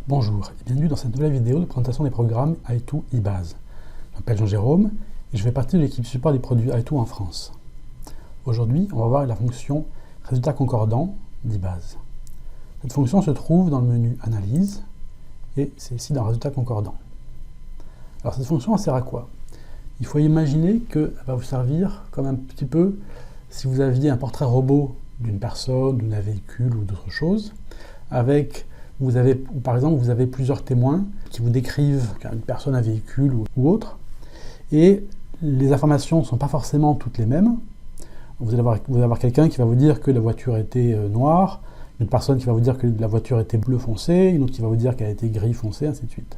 Bonjour et bienvenue dans cette nouvelle vidéo de présentation des programmes i2 eBase. Je m'appelle Jean-Jérôme et je fais partie de l'équipe support des produits i2 en France. Aujourd'hui, on va voir la fonction résultat concordant d'eBase. Cette fonction se trouve dans le menu Analyse et c'est ici dans Résultat concordant. Alors cette fonction elle sert à quoi? Il faut imaginer qu'elle va vous servir comme un petit peu si vous aviez un portrait robot d'une personne, d'un véhicule ou d'autre chose, avec par exemple, vous avez plusieurs témoins qui vous décrivent une personne, un véhicule ou autre, et les informations ne sont pas forcément toutes les mêmes. Vous allez avoir quelqu'un qui va vous dire que la voiture était noire, une personne qui va vous dire que la voiture était bleu foncé, une autre qui va vous dire qu'elle était gris foncé, ainsi de suite.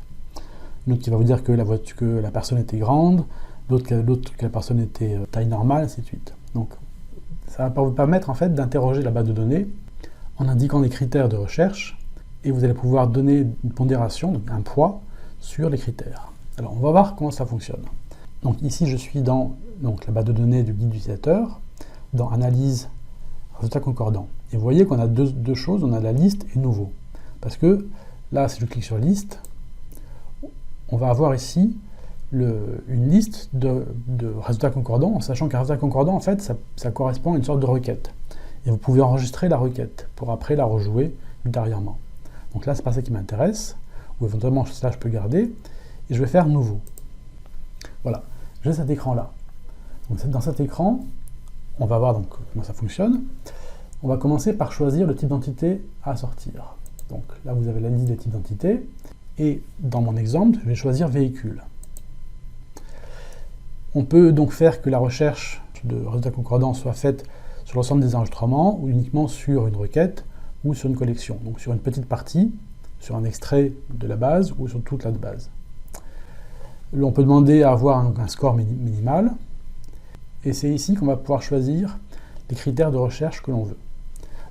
Une autre qui va vous dire que la personne était grande, l'autre que la personne était taille normale, ainsi de suite. Donc, ça va vous permettre en fait d'interroger la base de données en indiquant des critères de recherche, et vous allez pouvoir donner une pondération, donc un poids, sur les critères. Alors, on va voir comment ça fonctionne. Donc ici, je suis dans la base de données du guide d'utilisateur, dans Analyse, Résultats concordants. Et vous voyez qu'on a deux choses, on a la liste et nouveau. Parce que là, si je clique sur liste, on va avoir ici une liste de résultats concordants, en sachant qu'un résultat concordant, en fait, ça correspond à une sorte de requête. Et vous pouvez enregistrer la requête pour après la rejouer ultérieurement. Donc là, c'est pas ça qui m'intéresse, ou éventuellement ça je peux garder, et je vais faire nouveau. Voilà, j'ai cet écran-là. Donc dans cet écran, on va voir donc comment ça fonctionne. On va commencer par choisir le type d'entité à sortir. Donc là, vous avez la liste des types d'entités, et dans mon exemple, je vais choisir véhicule. On peut donc faire que la recherche de résultats concordants soit faite sur l'ensemble des enregistrements, ou uniquement sur une requête, ou sur une collection, donc sur une petite partie, sur un extrait de la base ou sur toute la base. Là, on peut demander à avoir un score minimal, et c'est ici qu'on va pouvoir choisir les critères de recherche que l'on veut.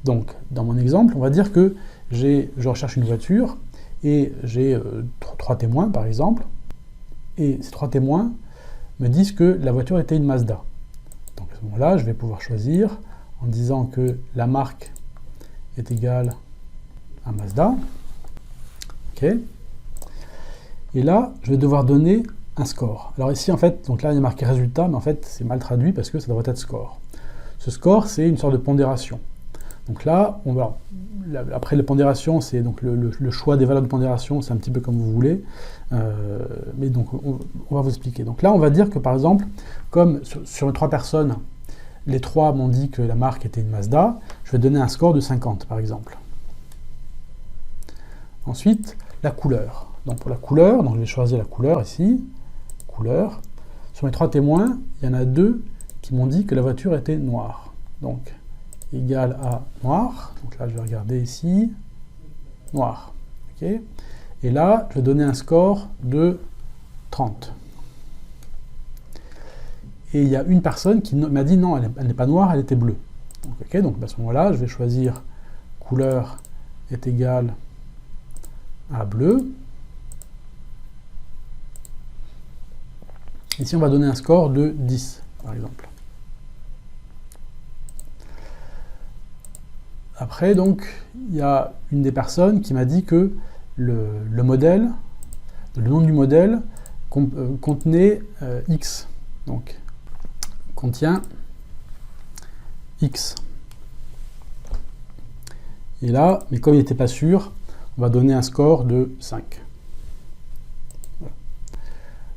Donc, dans mon exemple, on va dire que je recherche une voiture, et j'ai 3 témoins, par exemple, et ces 3 témoins me disent que la voiture était une Mazda. Donc à ce moment-là, je vais pouvoir choisir en disant que la marque est égal à Mazda. Ok. Et là, je vais devoir donner un score. Alors ici, en fait, donc là, il y a marqué résultat, mais en fait, c'est mal traduit parce que ça devrait être score. Ce score, c'est une sorte de pondération. Donc là, après la pondération, c'est donc le choix des valeurs de pondération, c'est un petit peu comme vous voulez. Mais donc, on va vous expliquer. Donc là, on va dire que, par exemple, comme sur les 3 personnes, les 3 m'ont dit que la marque était une Mazda, je vais donner un score de 50, par exemple. Ensuite, la couleur. Donc pour la couleur, je vais choisir la couleur ici. Couleur. Sur mes 3 témoins, il y en a 2 qui m'ont dit que la voiture était noire. Donc, égal à noir. Donc là, je vais regarder ici. Noir. Okay. Et là, je vais donner un score de 30. Et il y a une personne qui m'a dit non, elle n'est pas noire, elle était bleue. Donc, okay, donc à ce moment-là, je vais choisir couleur est égale à bleu. Ici, on va donner un score de 10, par exemple. Après, donc, il y a une des personnes qui m'a dit que le nom du modèle contenait X. Donc, contient X. Et là, mais comme il n'était pas sûr, on va donner un score de 5. Voilà.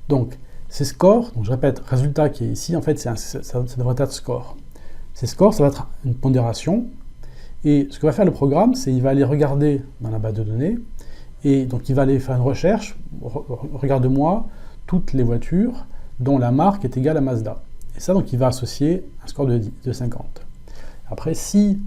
Donc, ces scores, donc je répète, résultat qui est ici, en fait, ça devrait être score. Ces scores, ça va être une pondération. Et ce que va faire le programme, c'est qu'il va aller regarder dans la base de données, et donc il va aller faire une recherche, regarde-moi toutes les voitures dont la marque est égale à Mazda. Et ça, donc, il va associer un score de 50. Après, si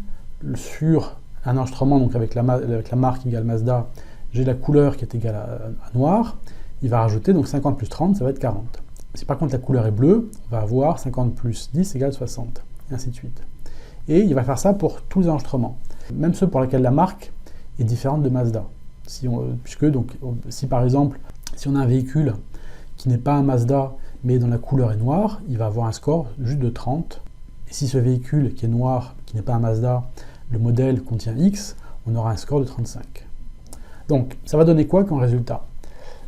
sur un enregistrement, donc avec la marque égale Mazda, j'ai la couleur qui est égale à noir, il va rajouter donc 50 plus 30, ça va être 40. Si par contre la couleur est bleue, on va avoir 50 plus 10 égale 60, et ainsi de suite. Et il va faire ça pour tous les enregistrements, même ceux pour lesquels la marque est différente de Mazda. Si par exemple, si on a un véhicule qui n'est pas un Mazda, mais dont la couleur est noire, il va avoir un score juste de 30. Et si ce véhicule qui est noir, qui n'est pas un Mazda, le modèle contient X, on aura un score de 35. Donc, ça va donner quoi comme résultat?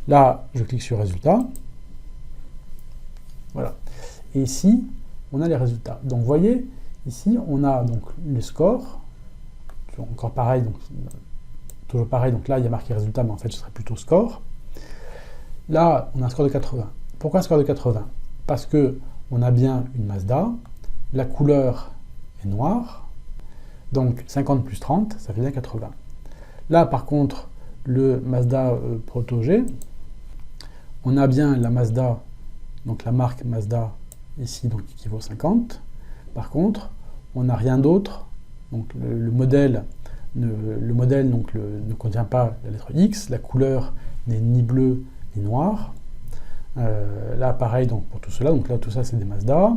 Là, je clique sur résultat. Voilà. Et ici, on a les résultats. Donc, vous voyez, ici, on a donc les scores. Encore pareil, donc, toujours pareil. Donc là, il y a marqué résultat, mais en fait, ce serait plutôt score. Là, on a un score de 80. Pourquoi un score de 80? Parce que on a bien une Mazda, la couleur est noire, donc 50 plus 30, ça fait bien 80. Là, par contre, le Mazda Proto G, on a bien la Mazda, donc la marque Mazda ici, donc qui vaut 50. Par contre, on n'a rien d'autre, donc le modèle donc, ne contient pas la lettre X, la couleur n'est ni bleue ni noire. Là, pareil donc, pour tout cela, donc là, tout ça, c'est des Mazda.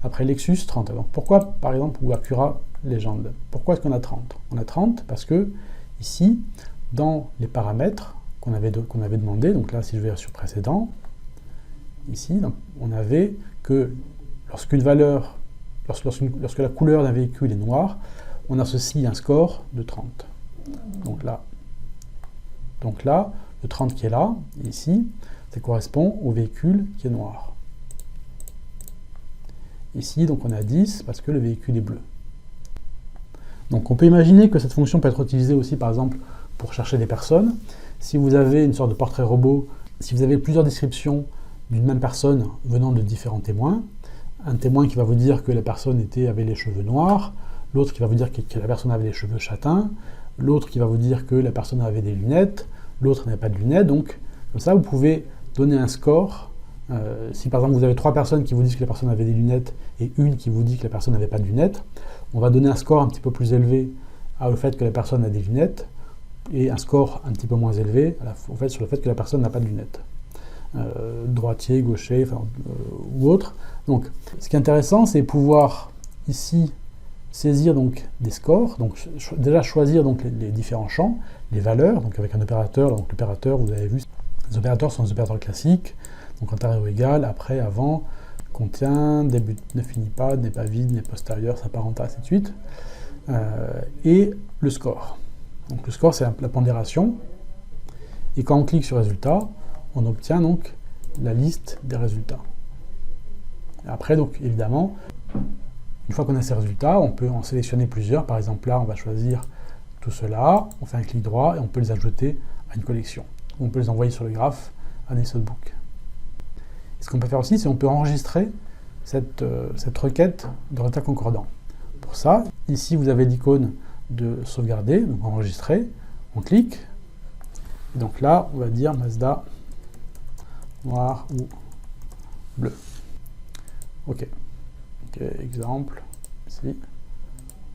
Après, Lexus, 30. Alors, pourquoi, par exemple, ou Acura Legend, pourquoi est-ce qu'on a 30? On a 30 parce que, ici, dans les paramètres qu'on avait demandé, donc là, si je vais sur précédent, ici, donc, on avait que lorsque la couleur d'un véhicule est noire, on associe un score de 30. Donc là, le 30 qui est là, ici, ça correspond au véhicule qui est noir. Ici, donc on a 10 parce que le véhicule est bleu. Donc on peut imaginer que cette fonction peut être utilisée aussi, par exemple, pour chercher des personnes. Si vous avez une sorte de portrait robot, si vous avez plusieurs descriptions d'une même personne venant de différents témoins, un témoin qui va vous dire que la personne avait les cheveux noirs, l'autre qui va vous dire que la personne avait les cheveux châtains, l'autre qui va vous dire que la personne avait des lunettes, l'autre n'avait pas de lunettes, donc comme ça vous pouvez donner un score. Si par exemple vous avez 3 personnes qui vous disent que la personne avait des lunettes et une qui vous dit que la personne n'avait pas de lunettes, on va donner un score un petit peu plus élevé au fait que la personne a des lunettes et un score un petit peu moins élevé sur le fait que la personne n'a pas de lunettes. Droitier, gaucher, ou autre. Donc ce qui est intéressant, c'est pouvoir ici saisir donc des scores, donc déjà choisir donc les différents champs, les valeurs, donc avec un opérateur. Donc l'opérateur, vous avez vu, les opérateurs sont des opérateurs classiques, donc antérieur égal, après, avant, contient, début, ne finit pas, n'est pas vide, n'est postérieur, s'apparente à, ainsi de suite. Et le score. Donc le score, c'est la pondération. Et quand on clique sur résultat, on obtient donc la liste des résultats. Et après, donc évidemment, une fois qu'on a ces résultats, on peut en sélectionner plusieurs. Par exemple, là, on va choisir tout cela, on fait un clic droit et on peut les ajouter à une collection. On peut les envoyer sur le graphe à Notebook. Ce qu'on peut faire aussi, c'est qu'on peut enregistrer cette requête de résultats concordants. Pour ça, ici, vous avez l'icône de sauvegarder, donc enregistrer, on clique, et donc là, on va dire Mazda noir ou bleu. Ok, exemple, ici,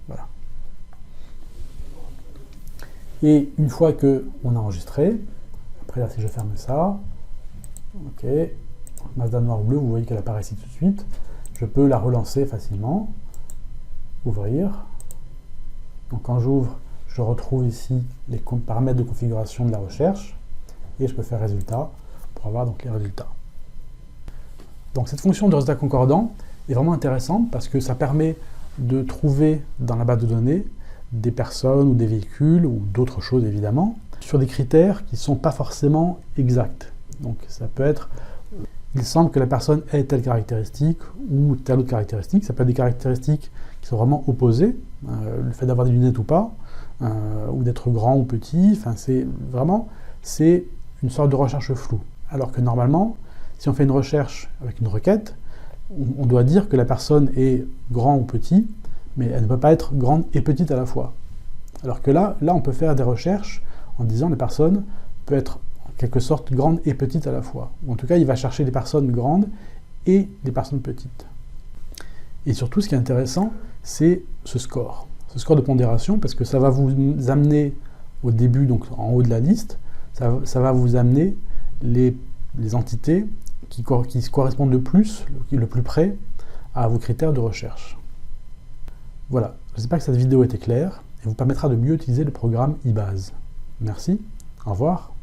voilà. Et une fois qu'on a enregistré, après là, si je ferme ça, ok, Mazda noir ou bleu, vous voyez qu'elle apparaît ici tout de suite. Je peux la relancer facilement, ouvrir. Donc quand j'ouvre, je retrouve ici les paramètres de configuration de la recherche, et je peux faire résultat pour avoir donc les résultats. Donc cette fonction de résultat concordant est vraiment intéressante parce que ça permet de trouver dans la base de données des personnes ou des véhicules ou d'autres choses évidemment sur des critères qui ne sont pas forcément exacts. Donc ça peut être, il semble que la personne ait telle caractéristique ou telle autre caractéristique. Ça peut être des caractéristiques qui sont vraiment opposées, le fait d'avoir des lunettes ou pas, ou d'être grand ou petit. Enfin, c'est une sorte de recherche floue. Alors que normalement, si on fait une recherche avec une requête, on doit dire que la personne est grand ou petit, mais elle ne peut pas être grande et petite à la fois. Alors que là, on peut faire des recherches en disant que la personne peut être en quelque sorte grande et petite à la fois. Ou en tout cas, il va chercher des personnes grandes et des personnes petites. Et surtout, ce qui est intéressant, c'est ce score de pondération, parce que ça va vous amener au début, donc en haut de la liste, ça va vous amener les entités qui correspondent le plus près à vos critères de recherche. Voilà, j'espère que cette vidéo était claire et vous permettra de mieux utiliser le programme eBase. Merci, au revoir.